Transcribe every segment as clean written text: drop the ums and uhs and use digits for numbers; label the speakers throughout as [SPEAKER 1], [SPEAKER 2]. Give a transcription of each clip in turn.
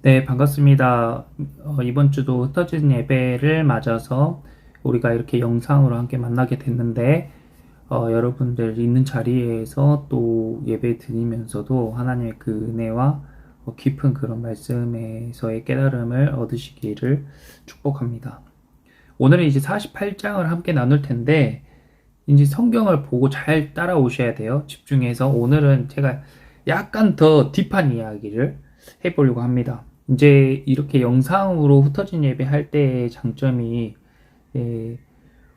[SPEAKER 1] 네, 반갑습니다. 이번 주도 흩어진 예배를 맞아서 우리가 이렇게 영상으로 함께 만나게 됐는데, 여러분들 있는 자리에서 또 예배 드리면서도 하나님의 그 은혜와 깊은 그런 말씀에서의 깨달음을 얻으시기를 축복합니다. 오늘은 이제 48장을 함께 나눌 텐데, 이제 성경을 보고 잘 따라오셔야 돼요. 집중해서 오늘은 제가 약간 더 딥한 이야기를 해보려고 합니다. 이제 이렇게 영상으로 흩어진 예배 할 때의 장점이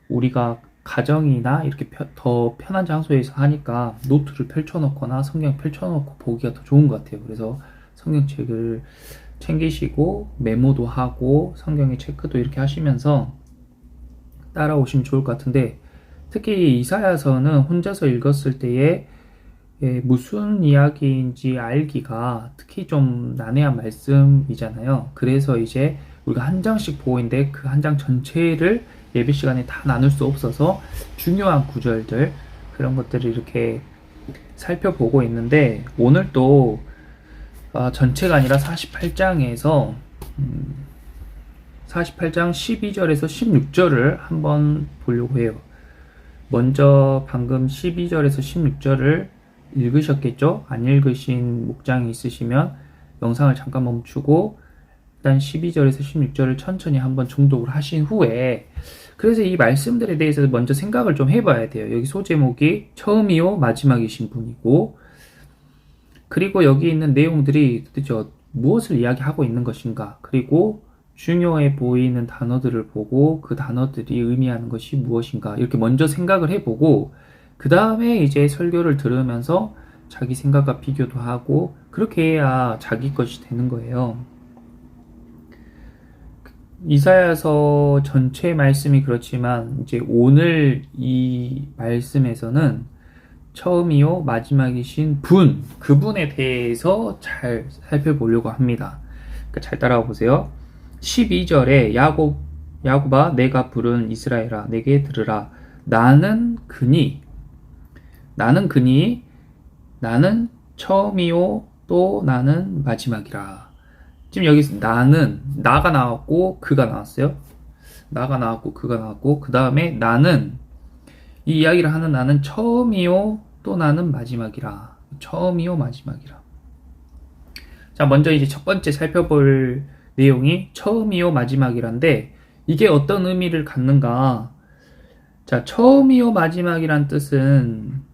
[SPEAKER 1] 우리가 가정이나 이렇게 더 편한 장소에서 하니까 노트를 펼쳐놓거나 성경 펼쳐놓고 보기가 더 좋은 것 같아요. 그래서 성경책을 챙기시고 메모도 하고 성경의 체크도 이렇게 하시면서 따라오시면 좋을 것 같은데, 특히 이사야서는 혼자서 읽었을 때에 무슨 이야기인지 알기가 특히 좀 난해한 말씀이잖아요. 그래서 이제 우리가 한 장씩 보고 있는데 그 한 장 전체를 예배 시간에 다 나눌 수 없어서 중요한 구절들, 그런 것들을 이렇게 살펴보고 있는데, 오늘 또 전체가 아니라 48장에서 48장 12절에서 16절을 한번 보려고 해요. 먼저 방금 12절에서 16절을 읽으셨겠죠? 안 읽으신 목장이 있으시면 영상을 잠깐 멈추고 일단 12절에서 16절을 천천히 한번 정독을 하신 후에, 그래서 이 말씀들에 대해서 먼저 생각을 좀 해봐야 돼요. 여기 소제목이 처음이요 마지막이신 분이고, 그리고 여기 있는 내용들이 도대체 무엇을 이야기하고 있는 것인가, 그리고 중요해 보이는 단어들을 보고 그 단어들이 의미하는 것이 무엇인가, 이렇게 먼저 생각을 해보고 그 다음에 이제 설교를 들으면서 자기 생각과 비교도 하고, 그렇게 해야 자기 것이 되는 거예요. 이사야서 전체 말씀이 그렇지만 이제 오늘 이 말씀에서는 처음이요 마지막이신 분, 그분에 대해서 잘 살펴보려고 합니다. 그러니까 잘 따라와 보세요. 12절에 야곱아 내가 부른 이스라엘아 내게 들으라. 나는 그니 나는 처음이요 또 나는 마지막이라. 지금 여기서 나는, 나가 나왔고 그가 나왔어요. 나가 나왔고 그가 나왔고, 그 다음에 나는, 이 이야기를 하는 나는 처음이요 또 나는 마지막이라. 처음이요 마지막이라. 자, 먼저 이제 첫 번째 살펴볼 내용이 처음이요 마지막이란데, 이게 어떤 의미를 갖는가. 자, 처음이요 마지막이란 뜻은,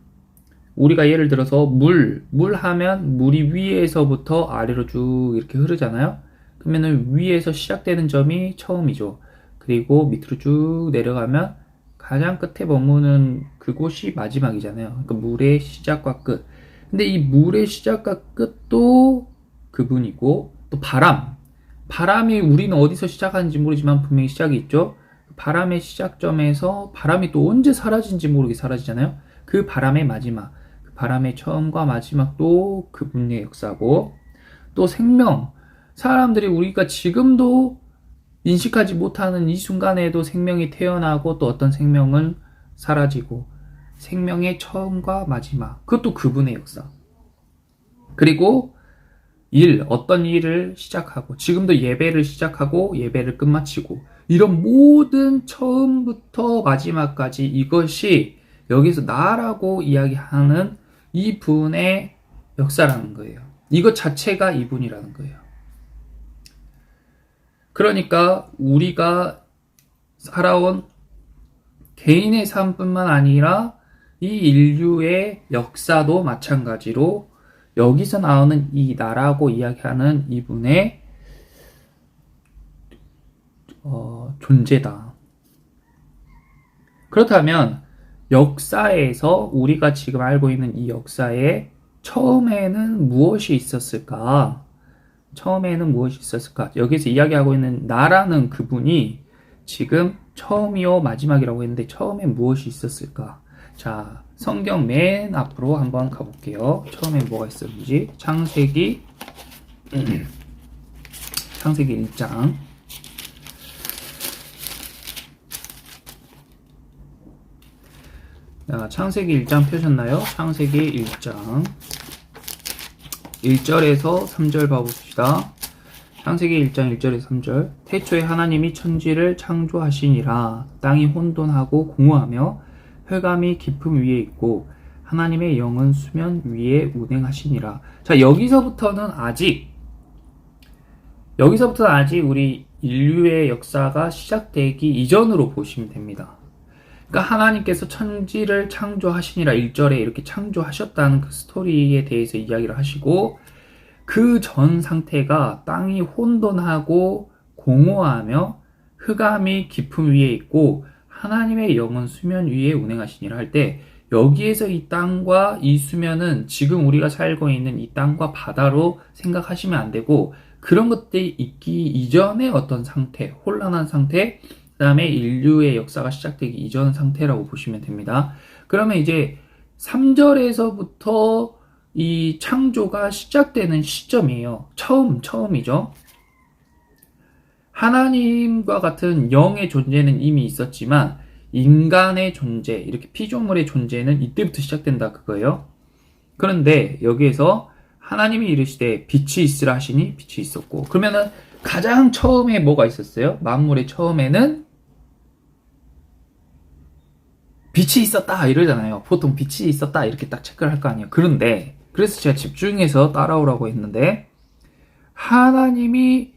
[SPEAKER 1] 우리가 예를 들어서 물 하면 물이 위에서부터 아래로 쭉 이렇게 흐르잖아요. 그러면은 위에서 시작되는 점이 처음이죠. 그리고 밑으로 쭉 내려가면 가장 끝에 머무는 그곳이 마지막이잖아요. 그러니까 물의 시작과 끝. 근데 이 물의 시작과 끝도 그분이고, 또 바람이 우리는 어디서 시작하는지 모르지만 분명히 시작이 있죠. 바람의 시작점에서 바람이 또 언제 사라진지 모르게 사라지잖아요. 그 바람의 마지막, 그 바람의 처음과 마지막도 그분의 역사고, 또 생명, 사람들이 우리가 지금도 인식하지 못하는 이 순간에도 생명이 태어나고 또 어떤 생명은 사라지고, 생명의 처음과 마지막, 그것도 그분의 역사. 그리고 어떤 일을 시작하고, 지금도 예배를 시작하고 예배를 끝마치고, 이런 모든 처음부터 마지막까지 이것이 여기서 나라고 이야기하는 이분의 역사라는 거예요. 이것 자체가 이분이라는 거예요. 그러니까 우리가 살아온 개인의 삶뿐만 아니라 이 인류의 역사도 마찬가지로 여기서 나오는 이 나라고 이야기하는 이분의 존재다. 그렇다면 역사에서 우리가 지금 알고 있는 이 역사의 처음에는 무엇이 있었을까? 여기서 이야기하고 있는 나라는 그분이 지금 처음이요 마지막이라고 했는데 처음엔 무엇이 있었을까? 자, 성경 맨 앞으로 한번 가볼게요. 처음엔 뭐가 있었는지. 창세기 1장. 자, 창세기 1장 펴셨나요? 창세기 1장 1절에서 3절 봐봅시다. 창세기 1장 1절에서 3절. 태초에 하나님이 천지를 창조하시니라. 땅이 혼돈하고 공허하며 흑암이 깊음 위에 있고 하나님의 영은 수면 위에 운행하시니라. 자, 여기서부터는 아직 우리 인류의 역사가 시작되기 이전으로 보시면 됩니다. 그러니까 하나님께서 천지를 창조하시니라 1절에 이렇게 창조하셨다는 그 스토리에 대해서 이야기를 하시고, 그 전 상태가 땅이 혼돈하고 공허하며 흑암이 깊음 위에 있고 하나님의 영은 수면 위에 운행하시니라 할 때, 여기에서 이 땅과 이 수면은 지금 우리가 살고 있는 이 땅과 바다로 생각하시면 안 되고, 그런 것들이 있기 이전의 어떤 상태, 혼란한 상태, 그 다음에 인류의 역사가 시작되기 이전 상태라고 보시면 됩니다. 그러면 이제 3절에서부터 이 창조가 시작되는 시점이에요. 처음이죠. 하나님과 같은 영의 존재는 이미 있었지만 인간의 존재, 이렇게 피조물의 존재는 이때부터 시작된다 그거예요. 그런데 여기에서 하나님이 이르시되 빛이 있으라 하시니 빛이 있었고, 그러면은 가장 처음에 뭐가 있었어요? 만물의 처음에는 빛이 있었다 이러잖아요. 보통 빛이 있었다 이렇게 딱 체크를 할 거 아니에요. 그런데 그래서 제가 집중해서 따라오라고 했는데, 하나님이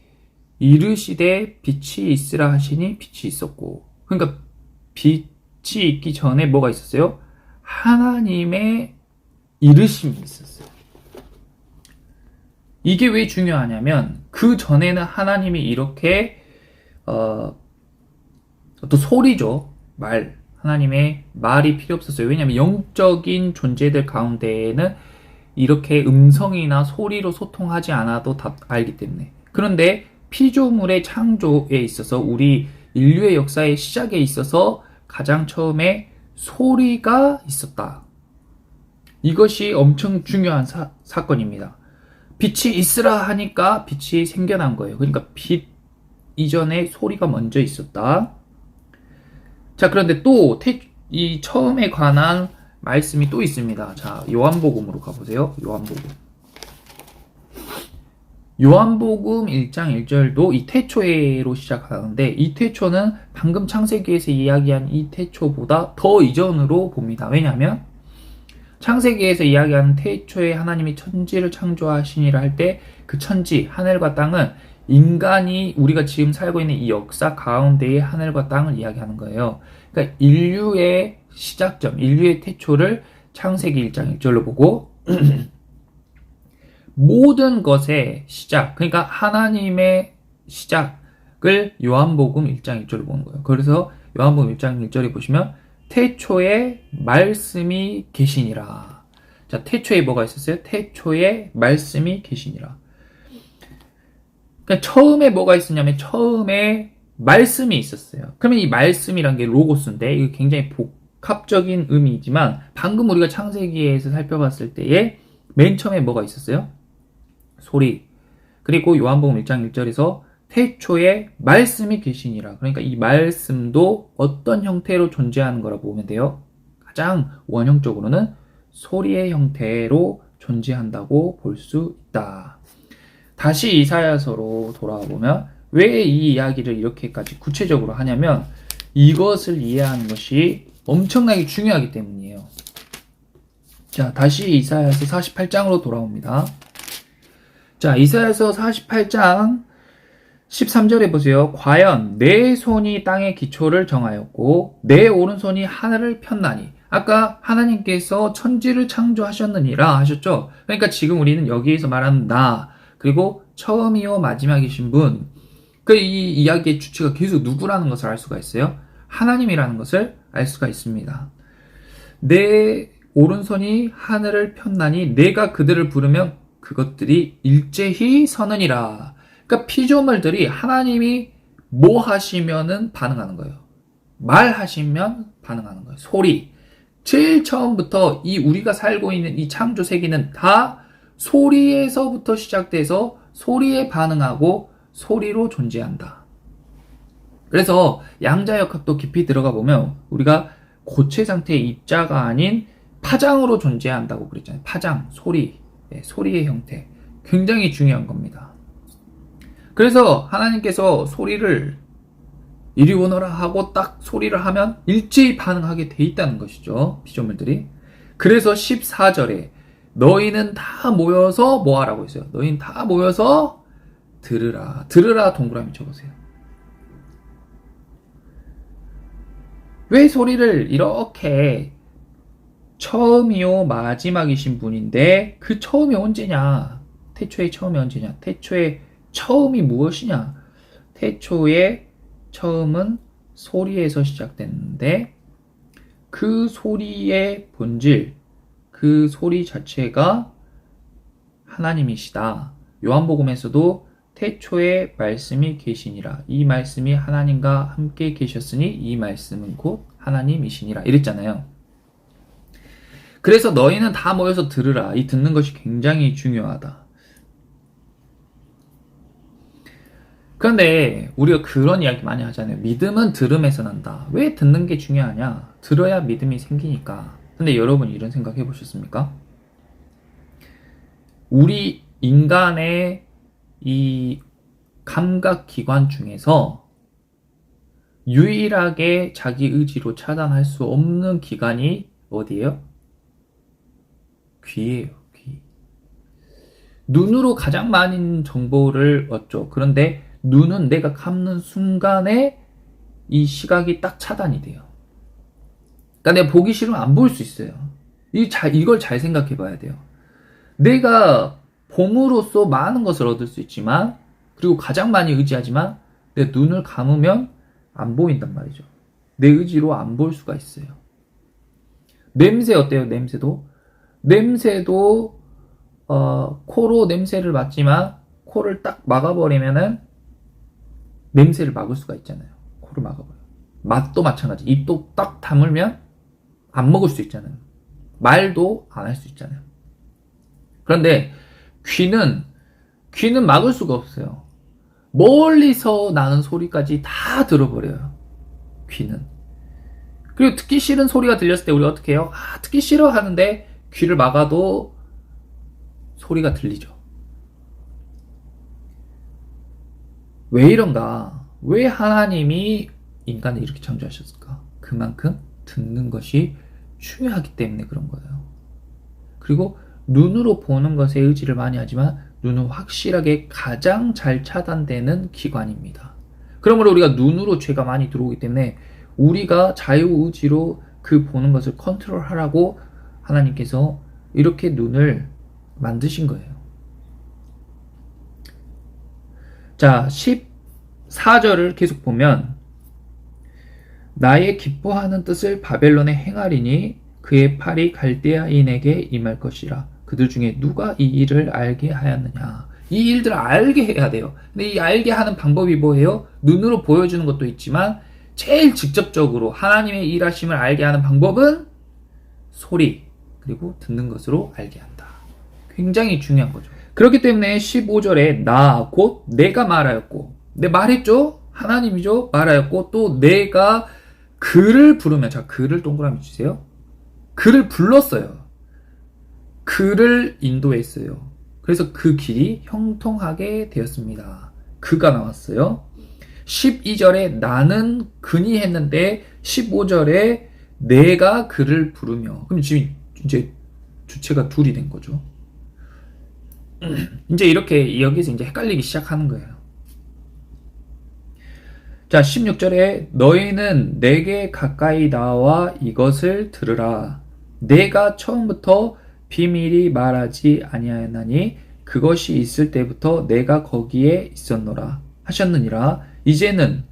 [SPEAKER 1] 이르시되 빛이 있으라 하시니 빛이 있었고, 그러니까 빛이 있기 전에 뭐가 있었어요? 하나님의 이르심이 있었어요. 이게 왜 중요하냐면, 그 전에는 하나님이 이렇게 또 소리죠. 하나님의 말이 필요 없었어요. 왜냐하면 영적인 존재들 가운데에는 이렇게 음성이나 소리로 소통하지 않아도 다 알기 때문에. 그런데 피조물의 창조에 있어서, 우리 인류의 역사의 시작에 있어서 가장 처음에 소리가 있었다. 이것이 엄청 중요한 사건입니다. 빛이 있으라 하니까 빛이 생겨난 거예요. 그러니까 빛 이전에 소리가 먼저 있었다. 자, 그런데 또 이 처음에 관한 말씀이 또 있습니다. 자, 요한복음으로 가보세요. 요한복음 1장 1절도 이 태초에로 시작하는데, 이 태초는 방금 창세기에서 이야기한 이 태초보다 더 이전으로 봅니다. 왜냐하면 창세기에서 이야기하는 태초에 하나님이 천지를 창조하시니라 할 때, 그 천지, 하늘과 땅은 인간이, 우리가 지금 살고 있는 이 역사 가운데의 하늘과 땅을 이야기하는 거예요. 그러니까 인류의 시작점, 인류의 태초를 창세기 1장 1절로 보고 모든 것의 시작, 그러니까 하나님의 시작을 요한복음 1장 1절로 보는 거예요. 그래서 요한복음 1장 1절에 보시면 태초에 말씀이 계시니라. 자, 태초에 뭐가 있었어요? 태초에 말씀이 계시니라. 그러니까 처음에 뭐가 있었냐면, 처음에 말씀이 있었어요. 그러면 이 말씀이란 게 로고스인데, 이거 굉장히 복합적인 의미이지만, 방금 우리가 창세기에서 살펴봤을 때에 맨 처음에 뭐가 있었어요? 소리. 그리고 요한복음 1장 1절에서 태초에 말씀이 계시니라. 그러니까 이 말씀도 어떤 형태로 존재하는 거라고 보면 돼요. 가장 원형적으로는 소리의 형태로 존재한다고 볼 수 있다. 다시 이사야서로 돌아와 보면 왜 이 이야기를 이렇게까지 구체적으로 하냐면, 이것을 이해하는 것이 엄청나게 중요하기 때문이에요. 자, 다시 이사야서 48장으로 돌아옵니다. 자, 이사야서 48장 13절에 보세요. 과연 내 손이 땅의 기초를 정하였고 내 오른손이 하늘을 폈나니. 아까 하나님께서 천지를 창조하셨느니라 하셨죠. 그러니까 지금 우리는 여기에서 말하는 나, 그리고 처음이요 마지막이신 분, 이 이야기의 주체가 계속 누구라는 것을 알 수가 있어요. 하나님이라는 것을 알 수가 있습니다. 내 오른손이 하늘을 폈나니 내가 그들을 부르면 그것들이 일제히 서느니라. 그러니까 피조물들이 하나님이 뭐 하시면은 반응하는 거예요. 말하시면 반응하는 거예요. 소리. 제일 처음부터 이 우리가 살고 있는 이 창조 세계는 다 소리에서부터 시작돼서 소리에 반응하고 소리로 존재한다. 그래서 양자역학도 깊이 들어가 보면 우리가 고체 상태의 입자가 아닌 파장으로 존재한다고 그랬잖아요. 파장, 소리, 소리의 형태. 굉장히 중요한 겁니다. 그래서 하나님께서 소리를 이리 오너라 하고 딱 소리를 하면 일제히 반응하게 돼 있다는 것이죠. 피조물들이. 그래서 14절에 너희는 다 모여서 뭐 하라고 했어요? 너희는 다 모여서 들으라. 들으라 동그라미 쳐보세요. 왜 소리를 이렇게 처음이요 마지막이신 분인데 그 처음이 언제냐? 태초의 처음이 언제냐? 태초의 처음이 무엇이냐? 태초의 처음은 소리에서 시작됐는데 그 소리의 본질, 그 소리 자체가 하나님이시다. 요한복음에서도 태초에 말씀이 계시니라. 이 말씀이 하나님과 함께 계셨으니 이 말씀은 곧 하나님이시니라. 이랬잖아요. 그래서 너희는 다 모여서 들으라. 이 듣는 것이 굉장히 중요하다. 그런데 우리가 그런 이야기 많이 하잖아요. 믿음은 들음에서 난다. 왜 듣는 게 중요하냐? 들어야 믿음이 생기니까. 근데 여러분 이런 생각 해보셨습니까? 우리 인간의 이 감각기관 중에서 유일하게 자기 의지로 차단할 수 없는 기관이 어디예요? 귀예요. 귀. 눈으로 가장 많은 정보를 얻죠. 그런데 눈은 내가 감는 순간에 이 시각이 딱 차단이 돼요. 그러니까 내가 보기 싫으면 안 볼 수 있어요. 이걸 잘 생각해 봐야 돼요. 내가 봄으로써 많은 것을 얻을 수 있지만, 그리고 가장 많이 의지하지만, 내 눈을 감으면 안 보인단 말이죠. 내 의지로 안 볼 수가 있어요. 냄새 어때요? 냄새도 코로 냄새를 맡지만 코를 딱 막아버리면은 냄새를 막을 수가 있잖아요. 코를 막아버려요. 맛도 마찬가지. 입도 딱 다물면 안 먹을 수 있잖아요. 말도 안 할 수 있잖아요. 그런데 귀는 막을 수가 없어요. 멀리서 나는 소리까지 다 들어버려요. 귀는. 그리고 듣기 싫은 소리가 들렸을 때 우리가 어떻게 해요? 듣기 싫어 하는데 귀를 막아도 소리가 들리죠. 왜 이런가? 왜 하나님이 인간을 이렇게 창조하셨을까? 그만큼 듣는 것이 중요하기 때문에 그런 거예요. 그리고 눈으로 보는 것에 의지를 많이 하지만 눈은 확실하게 가장 잘 차단되는 기관입니다. 그러므로 우리가 눈으로 죄가 많이 들어오기 때문에 우리가 자유의지로 그 보는 것을 컨트롤하라고 하나님께서 이렇게 눈을 만드신 거예요. 자, 14절을 계속 보면 나의 기뻐하는 뜻을 바벨론에 행하리니 그의 팔이 갈대아인에게 임할 것이라. 그들 중에 누가 이 일을 알게 하였느냐. 이 일들을 알게 해야 돼요. 근데 이 알게 하는 방법이 뭐예요? 눈으로 보여주는 것도 있지만 제일 직접적으로 하나님의 일하심을 알게 하는 방법은 소리, 그리고 듣는 것으로 알게 한다. 굉장히 중요한 거죠. 그렇기 때문에 15절에 나 곧 내가 말하였고, 내 말했죠? 하나님이죠? 말하였고, 또 내가 그를 부르면, 자, 그를 동그라미 주세요. 그를 불렀어요. 그를 인도했어요. 그래서 그 길이 형통하게 되었습니다. 그가 나왔어요. 12절에 나는 그니 했는데 15절에 내가 그를 부르며. 그럼 지금 이제 주체가 둘이 된 거죠. 이제 이렇게 여기서 이제 헷갈리기 시작하는 거예요. 자, 16절에 너희는 내게 가까이 나와 이것을 들으라. 내가 처음부터 비밀이 말하지 아니하였나니 그것이 있을 때부터 내가 거기에 있었노라 하셨느니라. 이제는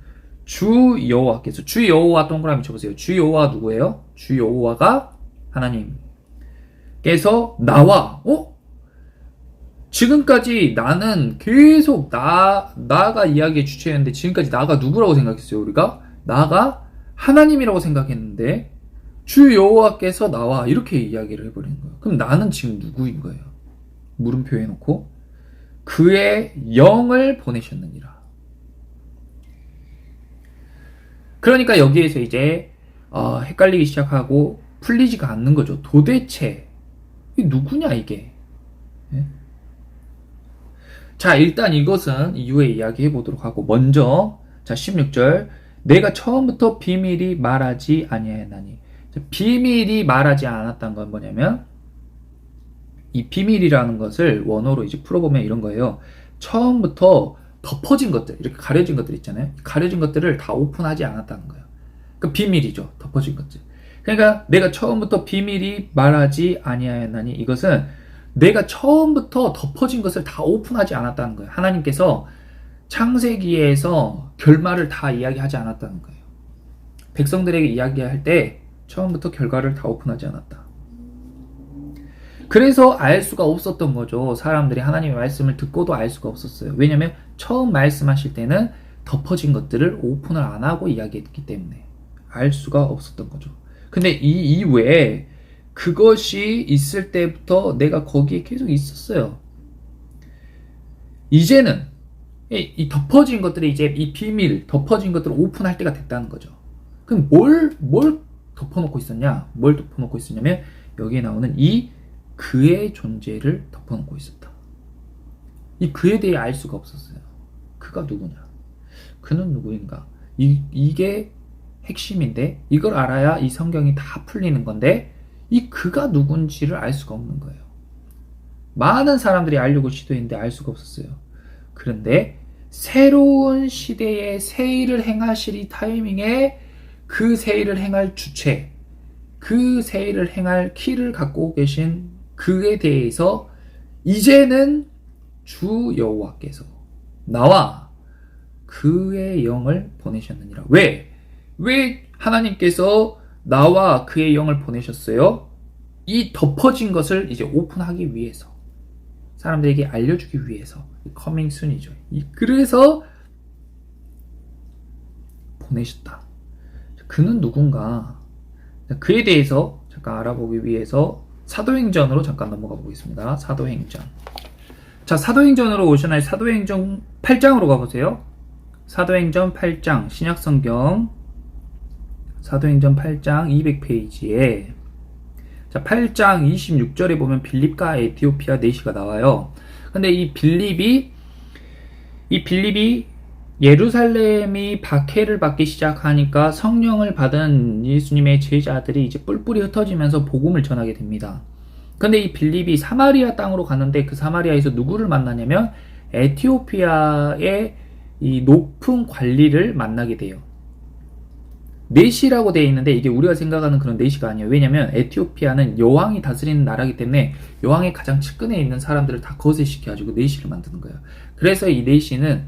[SPEAKER 1] 주 여호와께서, 주 여호와 동그라미 쳐보세요. 주 여호와 누구예요? 주 여호와가 하나님께서 나와, 지금까지 나는 계속 나가 이야기의 주체였는데 지금까지 나가 누구라고 생각했어요? 우리가 나가 하나님이라고 생각했는데 주 여호와께서 나와 이렇게 이야기를 해버리는 거예요. 그럼 나는 지금 누구인 거예요? 물음표 해놓고 그의 영을 보내셨느니라. 그러니까 여기에서 이제 헷갈리기 시작하고 풀리지가 않는 거죠. 도대체 이게 누구냐 이게? 예? 자, 일단 이것은 이후에 이야기해 보도록 하고, 먼저, 자, 16절. 내가 처음부터 비밀이 말하지 아니하였나니. 비밀이 말하지 않았다는 건 뭐냐면, 이 비밀이라는 것을 원어로 이제 풀어보면 이런 거예요. 처음부터 덮어진 것들, 이렇게 가려진 것들 있잖아요. 가려진 것들을 다 오픈하지 않았다는 거예요. 그 비밀이죠. 덮어진 것들. 그러니까 내가 처음부터 비밀이 말하지 아니하였나니, 이것은 내가 처음부터 덮어진 것을 다 오픈하지 않았다는 거예요. 하나님께서 창세기에서 결말을 다 이야기하지 않았다는 거예요. 백성들에게 이야기할 때 처음부터 결과를 다 오픈하지 않았다. 그래서 알 수가 없었던 거죠. 사람들이 하나님의 말씀을 듣고도 알 수가 없었어요. 왜냐면 처음 말씀하실 때는 덮어진 것들을 오픈을 안 하고 이야기했기 때문에 알 수가 없었던 거죠. 근데 이 이후에 그것이 있을 때부터 내가 거기에 계속 있었어요. 이제는 이 덮어진 것들이 이제 이 비밀, 덮어진 것들을 오픈할 때가 됐다는 거죠. 그럼 뭘 덮어놓고 있었냐? 뭘 덮어놓고 있었냐면 여기에 나오는 이 그의 존재를 덮어놓고 있었다. 이 그에 대해 알 수가 없었어요. 그가 누구냐? 그는 누구인가? 이게 핵심인데 이걸 알아야 이 성경이 다 풀리는 건데 이 그가 누군지를 알 수가 없는 거예요. 많은 사람들이 알려고 시도했는데 알 수가 없었어요. 그런데 새로운 시대에 새 일을 행하실 이 타이밍에 그 새 일을 행할 주체, 그 새 일을 행할 키를 갖고 계신 그에 대해서 이제는 주 여호와께서 나와 그의 영을 보내셨느니라. 왜 하나님께서 나와 그의 영을 보내셨어요? 이 덮어진 것을 이제 오픈하기 위해서, 사람들에게 알려주기 위해서. 커밍 순이죠. 그래서 보내셨다. 그는 누군가? 그에 대해서 잠깐 알아보기 위해서 사도행전으로 잠깐 넘어가 보겠습니다. 사도행전. 자, 사도행전으로 오셔나요? 사도행전 8장으로 가보세요. 사도행전 8장, 신약성경 사도행전 8장 200페이지에 자, 8장 26절에 보면 빌립과 에티오피아 내시가 나와요. 근데 이 빌립이 예루살렘이 박해를 받기 시작하니까 성령을 받은 예수님의 제자들이 이제 뿔뿔이 흩어지면서 복음을 전하게 됩니다. 근데 이 빌립이 사마리아 땅으로 가는데 그 사마리아에서 누구를 만나냐면 에티오피아의 이 높은 관리를 만나게 돼요. 내시라고 되어 있는데 이게 우리가 생각하는 그런 내시가 아니에요. 왜냐면 에티오피아는 여왕이 다스리는 나라이기 때문에 여왕의 가장 측근에 있는 사람들을 다 거세시켜가지고 내시를 만드는 거예요. 그래서 이 내시는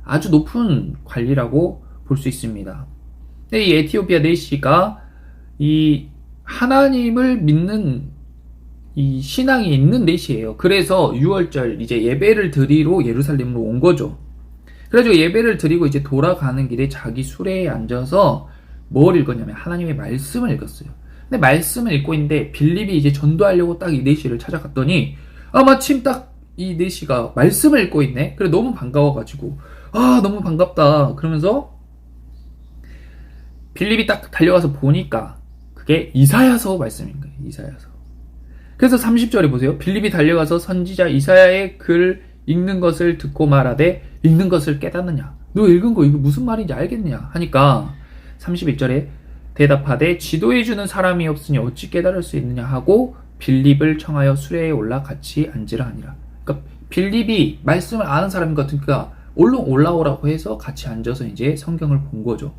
[SPEAKER 1] 아주 높은 관리라고 볼 수 있습니다. 근데 이 에티오피아 내시가 이 하나님을 믿는 이 신앙이 있는 내시예요. 그래서 6월절 이제 예배를 드리러 예루살렘으로 온 거죠. 그래가지고 예배를 드리고 이제 돌아가는 길에 자기 수레에 앉아서 뭘 읽었냐면 하나님의 말씀을 읽었어요. 근데 말씀을 읽고 있는데 빌립이 이제 전도하려고 딱 이 내시를 찾아갔더니 마침 딱 이 내시가 말씀을 읽고 있네. 그래 너무 반가워가지고 너무 반갑다 그러면서 빌립이 딱 달려가서 보니까 그게 이사야서 말씀인 거예요. 이사야서. 그래서 30절에 보세요. 빌립이 달려가서 선지자 이사야의 글 읽는 것을 듣고 말하되 읽는 것을 깨닫느냐? 너 읽은 거 이거 무슨 말인지 알겠느냐? 하니까 31절에 대답하되 지도해주는 사람이 없으니 어찌 깨달을 수 있느냐 하고 빌립을 청하여 수레에 올라 같이 앉으라 하니라. 그러니까 빌립이 말씀을 아는 사람인 것 같으니까 얼른 올라오라고 해서 같이 앉아서 이제 성경을 본 거죠.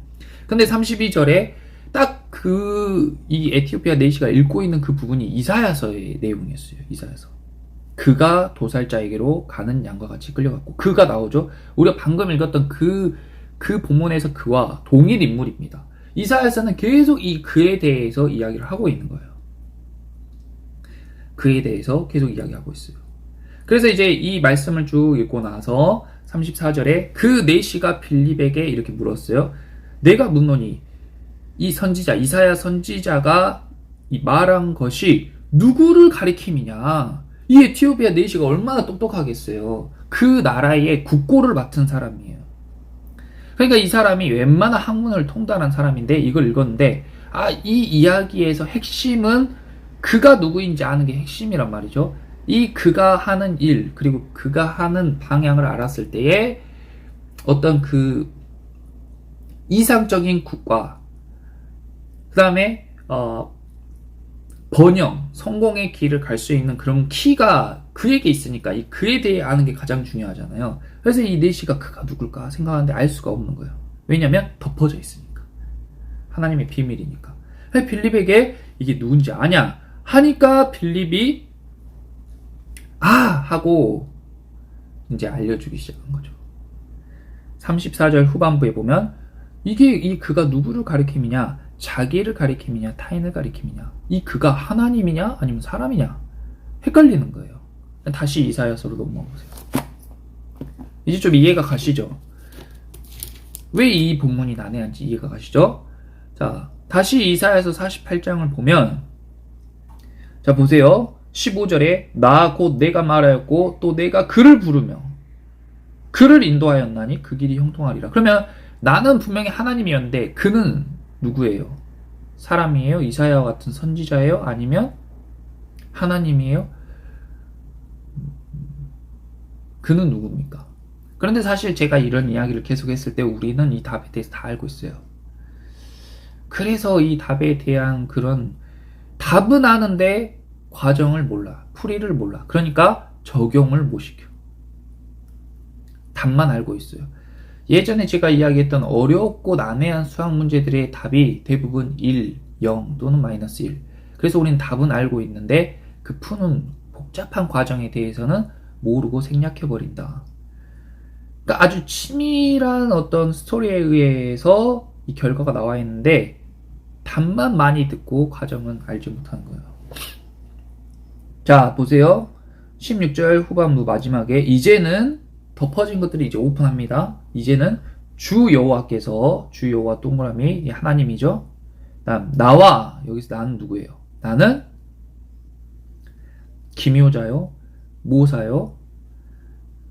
[SPEAKER 1] 근데 32절에 딱 이 에티오피아 내시가 읽고 있는 그 부분이 이사야서의 내용이었어요. 이사야서. 그가 도살자에게로 가는 양과 같이 끌려갔고 그가 나오죠. 우리가 방금 읽었던 그 본문에서 그와 동일 인물입니다. 이사야서는 계속 이 그에 대해서 이야기를 하고 있는 거예요. 그에 대해서 계속 이야기하고 있어요. 그래서 이제 이 말씀을 쭉 읽고 나서 34절에 그 내시가 빌립에게 이렇게 물었어요. 내가 묻노니 이 선지자 이사야 선지자가 이 말한 것이 누구를 가리킴이냐? 이 에티오피아 내시가 얼마나 똑똑하겠어요. 그 나라의 국고를 맡은 사람이에요. 그러니까 이 사람이 웬만한 학문을 통달한 사람인데 이걸 읽었는데 이 이야기에서 핵심은 그가 누구인지 아는 게 핵심이란 말이죠. 이 그가 하는 일, 그리고 그가 하는 방향을 알았을 때에 어떤 그 이상적인 국가, 그 다음에 번영, 성공의 길을 갈 수 있는 그런 키가 그에게 있으니까 이 그에 대해 아는 게 가장 중요하잖아요. 그래서 이 네시가 그가 누굴까 생각하는데 알 수가 없는 거예요. 왜냐면 덮어져 있으니까. 하나님의 비밀이니까. 빌립에게 이게 누군지 아냐 하니까 빌립이 하고 이제 알려주기 시작한 거죠. 34절 후반부에 보면 이게 이 그가 누구를 가리킴이냐, 자기를 가리킴이냐, 타인을 가리킴이냐, 이 그가 하나님이냐 아니면 사람이냐 헷갈리는 거예요. 다시 이사야서로 넘어가 보세요. 이제 좀 이해가 가시죠? 왜 이 본문이 난해한지 이해가 가시죠? 자, 다시 이사야서 48장을 보면, 자 보세요. 15절에 나 곧 내가 말하였고 또 내가 그를 부르며 그를 인도하였나니 그 길이 형통하리라. 그러면 나는 분명히 하나님이었는데 그는 누구예요? 사람이에요? 이사야와 같은 선지자예요? 아니면 하나님이에요? 그는 누굽니까? 그런데 사실 제가 이런 이야기를 계속했을 때 우리는 이 답에 대해서 다 알고 있어요. 그래서 이 답에 대한 그런 답은 아는데 과정을 몰라, 풀이를 몰라. 그러니까 적용을 못 시켜. 답만 알고 있어요. 예전에 제가 이야기했던 어렵고 난해한 수학 문제들의 답이 대부분 1, 0 또는 마이너스 1. 그래서 우리는 답은 알고 있는데 그 푸는 복잡한 과정에 대해서는 모르고 생략해버린다. 그러니까 아주 치밀한 어떤 스토리에 의해서 이 결과가 나와 있는데 답만 많이 듣고 과정은 알지 못하는 거예요. 자, 보세요. 16절 후반부 마지막에 이제는 덮어진 것들이 이제 오픈합니다. 이제는 주 여호와께서, 주 여호와 동그라미 하나님이죠. 다음 나와, 여기서 나는 누구예요? 나는 기묘자요, 모사요,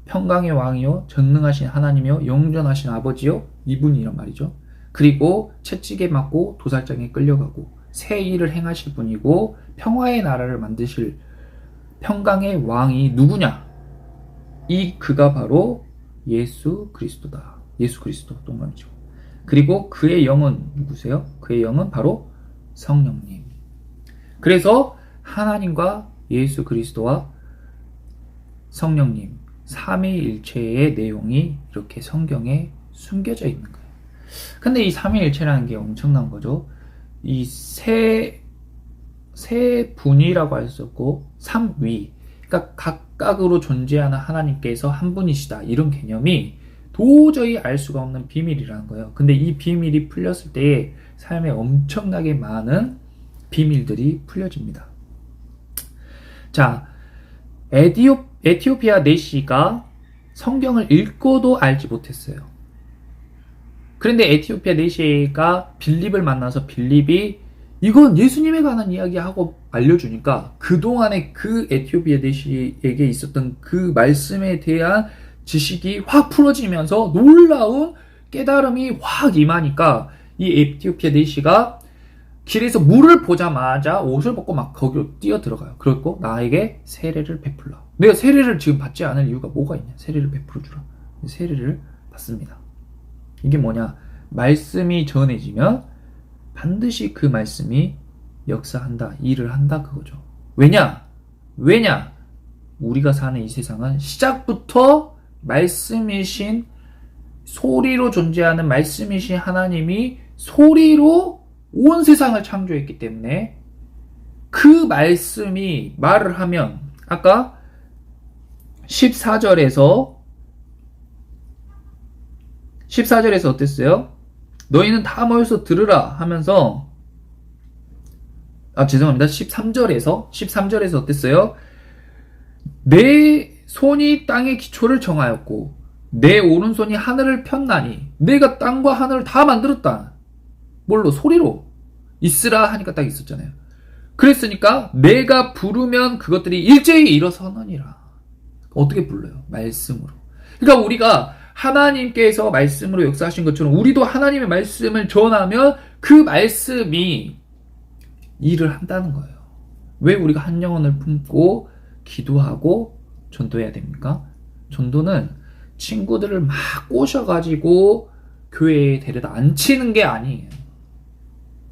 [SPEAKER 1] 평강의 왕이요, 전능하신 하나님이요, 영존하신 아버지요, 이분이란 말이죠. 그리고 채찍에 맞고 도살장에 끌려가고 새 일을 행하실 분이고 평화의 나라를 만드실 평강의 왕이 누구냐? 이 그가 바로 예수 그리스도다. 예수 그리스도 동감이죠. 그리고 그의 영은 누구세요? 그의 영은 바로 성령님. 그래서 하나님과 예수 그리스도와 성령님 삼위일체의 내용이 이렇게 성경에 숨겨져 있는 거예요. 근데 이 삼위일체라는 게 엄청난 거죠. 이 세 분이라고 할 수 없고 삼위, 그러니까 각각으로 존재하는 하나님께서 한 분이시다, 이런 개념이 도저히 알 수가 없는 비밀이라는 거예요. 근데 이 비밀이 풀렸을 때에 삶에 엄청나게 많은 비밀들이 풀려집니다. 자, 에티오피아 내시가 성경을 읽고도 알지 못했어요. 그런데 에티오피아 내시가 빌립을 만나서 빌립이 이건 예수님에 관한 이야기하고 알려주니까 그동안에 그 에티오피아 내시에게 있었던 그 말씀에 대한 지식이 확 풀어지면서 놀라운 깨달음이 확 임하니까 이 에티오피아 내시가 길에서 물을 보자마자 옷을 벗고 막 거기로 뛰어 들어가요. 그리고 나에게 세례를 베풀라. 내가 세례를 지금 받지 않을 이유가 뭐가 있냐? 세례를 베풀어 주라. 세례를 받습니다. 이게 뭐냐? 말씀이 전해지면 반드시 그 말씀이 역사한다, 일을 한다, 그거죠. 왜냐? 우리가 사는 이 세상은 시작부터 말씀이신, 소리로 존재하는 말씀이신 하나님이 소리로 온 세상을 창조했기 때문에 그 말씀이 말을 하면, 아까 14절에서 어땠어요? 너희는 다 모여서 들으라 하면서, 죄송합니다. 13절에서 어땠어요? 내 손이 땅의 기초를 정하였고 내 오른손이 하늘을 폈나니 내가 땅과 하늘을 다 만들었다. 뭘로? 소리로. 있으라 하니까 딱 있었잖아요. 그랬으니까 내가 부르면 그것들이 일제히 일어서느니라. 어떻게 불러요? 말씀으로. 그러니까 우리가 하나님께서 말씀으로 역사하신 것처럼 우리도 하나님의 말씀을 전하면 그 말씀이 일을 한다는 거예요. 왜 우리가 한 영혼을 품고 기도하고 전도해야 됩니까? 전도는 친구들을 막 꼬셔가지고 교회에 데려다 앉히는 게 아니에요.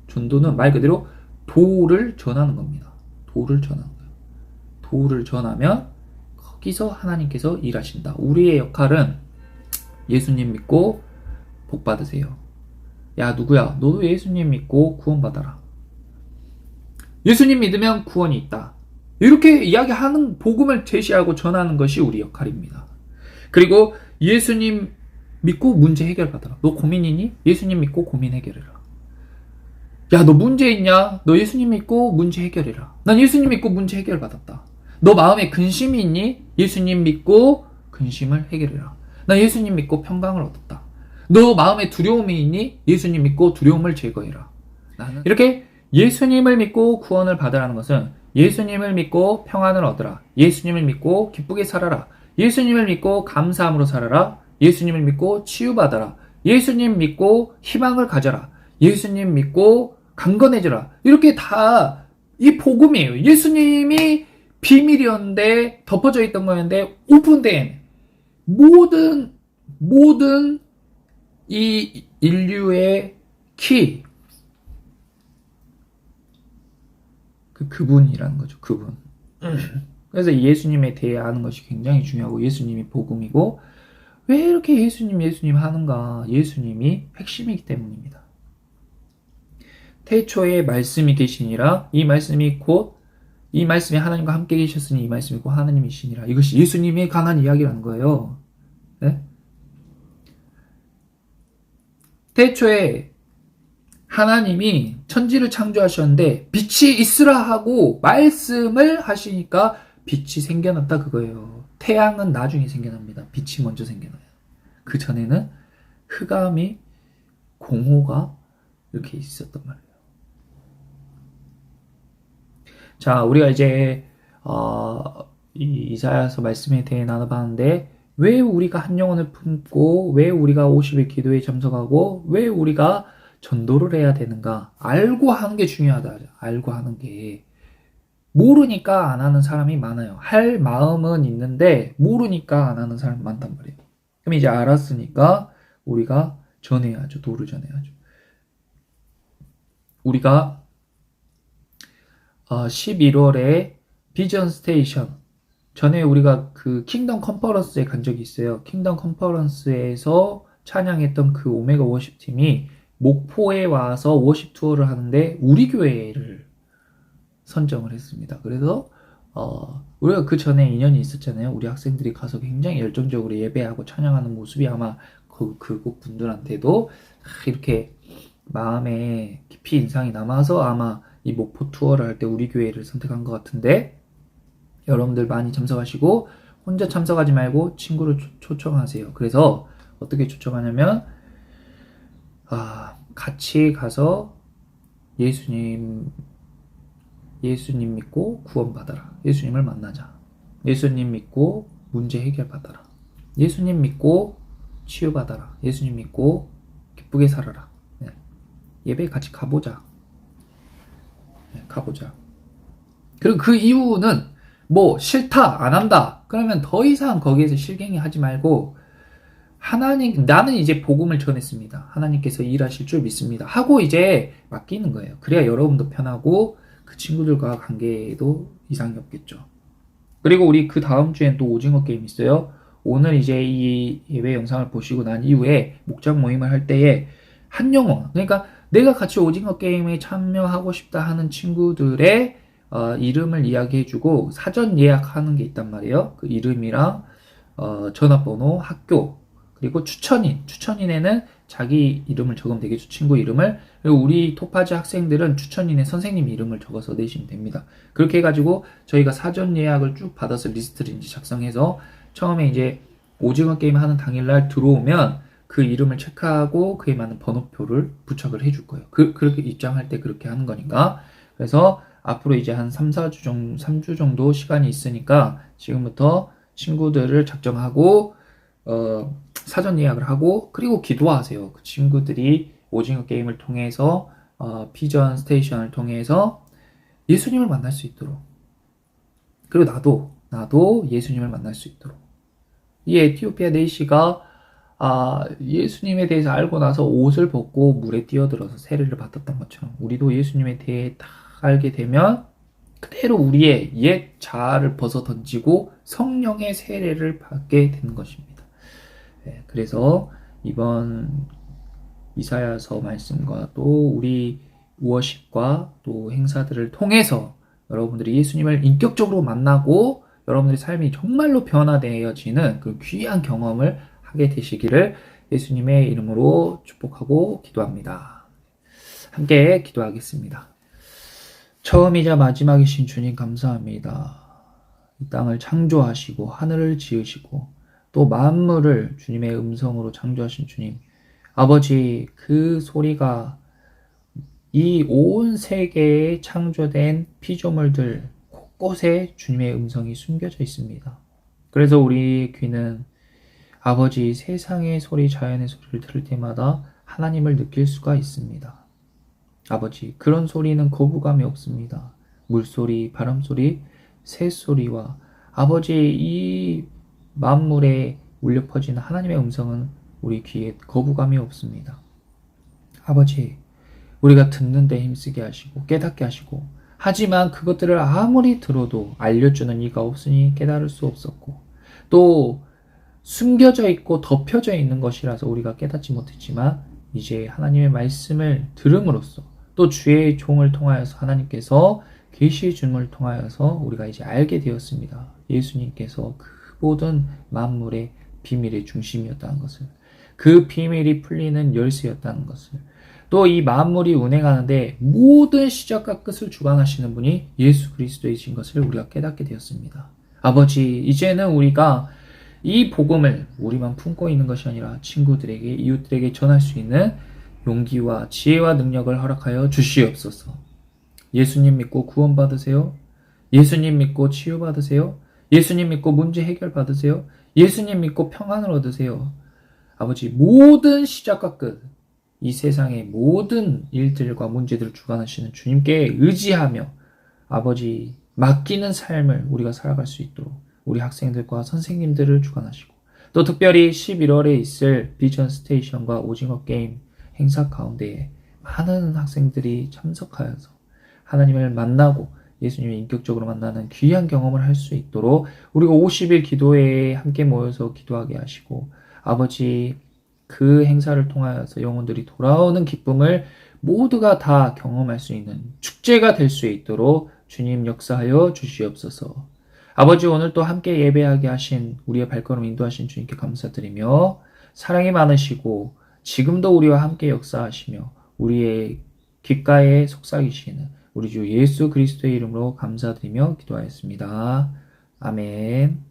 [SPEAKER 1] 전도는 말 그대로 도를 전하는 겁니다. 도를 전하는 거예요. 도를 전하면 거기서 하나님께서 일하신다. 우리의 역할은 예수님 믿고 복 받으세요. 야, 누구야? 너도 예수님 믿고 구원받아라. 예수님 믿으면 구원이 있다. 이렇게 이야기하는 복음을 제시하고 전하는 것이 우리 역할입니다. 그리고 예수님 믿고 문제 해결받아라. 너 고민이니? 예수님 믿고 고민 해결해라. 야, 너 문제 있냐? 너 예수님 믿고 문제 해결해라. 난 예수님 믿고 문제 해결받았다. 너 마음에 근심이 있니? 예수님 믿고 근심을 해결해라. 나 예수님 믿고 평강을 얻었다. 너 마음에 두려움이 있니? 예수님 믿고 두려움을 제거해라. 나는 이렇게 예수님을 믿고 구원을 받으라는 것은 예수님을 믿고 평안을 얻으라. 예수님을 믿고 기쁘게 살아라. 예수님을 믿고 감사함으로 살아라. 예수님을 믿고 치유받아라. 예수님 믿고 희망을 가져라. 예수님 믿고 강건해져라. 이렇게 다 이 복음이에요. 예수님이 비밀이었는데 덮어져 있던 거였는데 오픈된 모든 이 인류의 키 그분이라는 거죠. 그분. 그래서 예수님에 대해 아는 것이 굉장히 중요하고 예수님이 복음이고 왜 이렇게 예수님 하는가? 예수님이 핵심이기 때문입니다. 태초에 말씀이 계시니라 이 말씀이 하나님과 함께 계셨으니 이 말씀이 곧 하나님이시니라. 이것이 예수님에 관한 이야기라는 거예요. 네? 태초에 하나님이 천지를 창조하셨는데 빛이 있으라 하고 말씀을 하시니까 빛이 생겨났다 그거예요. 태양은 나중에 생겨납니다. 빛이 먼저 생겨나요. 그 전에는 흑암이 공허가 이렇게 있었단 말이에요. 자, 우리가 이제 이사야서 말씀에 대해 나눠봤는데 왜 우리가 한 영혼을 품고 왜 우리가 50일 기도에 참석하고 왜 우리가 전도를 해야 되는가? 알고 하는 게 중요하다. 알고 하는 게 모르니까 안 하는 사람이 많아요. 할 마음은 있는데 모르니까 안 하는 사람이 많단 말이에요. 그럼 이제 알았으니까 우리가 전해야죠. 도를 전해야죠. 우리가 11월에 비전 스테이션 전에 우리가 그 킹덤 컨퍼런스에 간 적이 있어요. 킹덤 컨퍼런스에서 찬양했던 그 오메가 워십 팀이 목포에 와서 워십 투어를 하는데 우리 교회를 선정을 했습니다. 그래서 우리가 그 전에 인연이 있었잖아요. 우리 학생들이 가서 굉장히 열정적으로 예배하고 찬양하는 모습이 아마 그곳 분들한테도 이렇게 마음에 깊이 인상이 남아서 아마 이 목포 투어를 할 때 우리 교회를 선택한 것 같은데 여러분들 많이 참석하시고 혼자 참석하지 말고 친구를 초청하세요. 그래서 어떻게 초청하냐면 같이 가서 예수님 믿고 구원받아라. 예수님을 만나자. 예수님 믿고 문제 해결받아라. 예수님 믿고 치유받아라. 예수님 믿고 기쁘게 살아라. 네. 예배 같이 가보자. 가보자. 그리고 그 이유는 뭐 싫다 안 한다 그러면 더 이상 거기에서 실갱이 하지 말고 나는 이제 복음을 전했습니다. 하나님께서 일하실 줄 믿습니다. 하고 이제 맡기는 거예요. 그래야 여러분도 편하고 그 친구들과 관계에도 이상이 없겠죠. 그리고 우리 그 다음 주엔 또 오징어 게임 있어요. 오늘 이제 이 예배 영상을 보시고 난 이후에 목장 모임을 할 때에 한 영혼, 그러니까 내가 같이 오징어 게임에 참여하고 싶다 하는 친구들의 이름을 이야기해주고 사전 예약하는 게 있단 말이에요. 그 이름이랑 전화번호, 학교, 그리고 추천인에는 자기 이름을 적으면 되겠죠. 친구 이름을. 그리고 우리 토파즈 학생들은 추천인에 선생님 이름을 적어서 내시면 됩니다. 그렇게 해가지고 저희가 사전 예약을 쭉 받아서 리스트를 이제 작성해서 처음에 이제 오징어 게임 하는 당일날 들어오면 그 이름을 체크하고 그에 맞는 번호표를 부착을 해줄 거예요. 그렇게 입장할 때 그렇게 하는 거니까. 그래서 앞으로 이제 한 3주 정도 시간이 있으니까 지금부터 친구들을 작정하고 사전 예약을 하고 그리고 기도하세요. 그 친구들이 오징어 게임을 통해서 비전 스테이션을 통해서 예수님을 만날 수 있도록. 그리고 나도 나도 예수님을 만날 수 있도록. 이 에티오피아 내시가 예수님에 대해서 알고 나서 옷을 벗고 물에 뛰어들어서 세례를 받았던 것처럼 우리도 예수님에 대해 다 알게 되면 그대로 우리의 옛 자아를 벗어 던지고 성령의 세례를 받게 되는 것입니다. 그래서 이번 이사야서 말씀과 또 우리 워십과 또 행사들을 통해서 여러분들이 예수님을 인격적으로 만나고 여러분들의 삶이 정말로 변화되어지는 그 귀한 경험을 하게 되시기를 예수님의 이름으로 축복하고 기도합니다. 함께 기도하겠습니다. 처음이자 마지막이신 주님 감사합니다. 이 땅을 창조하시고 하늘을 지으시고 또 만물을 주님의 음성으로 창조하신 주님, 아버지, 그 소리가 이 온 세계에 창조된 피조물들 곳곳에 주님의 음성이 숨겨져 있습니다. 그래서 우리 귀는 아버지 세상의 소리, 자연의 소리를 들을 때마다 하나님을 느낄 수가 있습니다. 아버지, 그런 소리는 거부감이 없습니다. 물소리, 바람소리, 새소리와 아버지 이 만물에 울려 퍼지는 하나님의 음성은 우리 귀에 거부감이 없습니다. 아버지, 우리가 듣는 데 힘쓰게 하시고 깨닫게 하시고 하지만 그것들을 아무리 들어도 알려주는 이가 없으니 깨달을 수 없었고 또 숨겨져 있고 덮여져 있는 것이라서 우리가 깨닫지 못했지만 이제 하나님의 말씀을 들음으로써 또 주의 종을 통하여서 하나님께서 계시해 줌을 통하여서 우리가 이제 알게 되었습니다. 예수님께서 그 모든 만물의 비밀의 중심이었다는 것을, 그 비밀이 풀리는 열쇠였다는 것을, 또 이 만물이 운행하는데 모든 시작과 끝을 주관하시는 분이 예수 그리스도이신 것을 우리가 깨닫게 되었습니다. 아버지, 이제는 우리가 이 복음을 우리만 품고 있는 것이 아니라 친구들에게, 이웃들에게 전할 수 있는 용기와 지혜와 능력을 허락하여 주시옵소서. 예수님 믿고 구원받으세요. 예수님 믿고 치유받으세요. 예수님 믿고 문제 해결 받으세요. 예수님 믿고 평안을 얻으세요. 아버지, 모든 시작과 끝, 이 세상의 모든 일들과 문제들을 주관하시는 주님께 의지하며 아버지 맡기는 삶을 우리가 살아갈 수 있도록 우리 학생들과 선생님들을 주관하시고 또 특별히 11월에 있을 비전 스테이션과 오징어 게임 행사 가운데에 많은 학생들이 참석하여서 하나님을 만나고 예수님을 인격적으로 만나는 귀한 경험을 할 수 있도록 우리가 50일 기도회에 함께 모여서 기도하게 하시고 아버지 그 행사를 통하여서 영혼들이 돌아오는 기쁨을 모두가 다 경험할 수 있는 축제가 될 수 있도록 주님 역사하여 주시옵소서. 아버지, 오늘 또 함께 예배하게 하신 우리의 발걸음 인도하신 주님께 감사드리며 사랑이 많으시고 지금도 우리와 함께 역사하시며 우리의 귓가에 속삭이시는 우리 주 예수 그리스도의 이름으로 감사드리며 기도하였습니다. 아멘.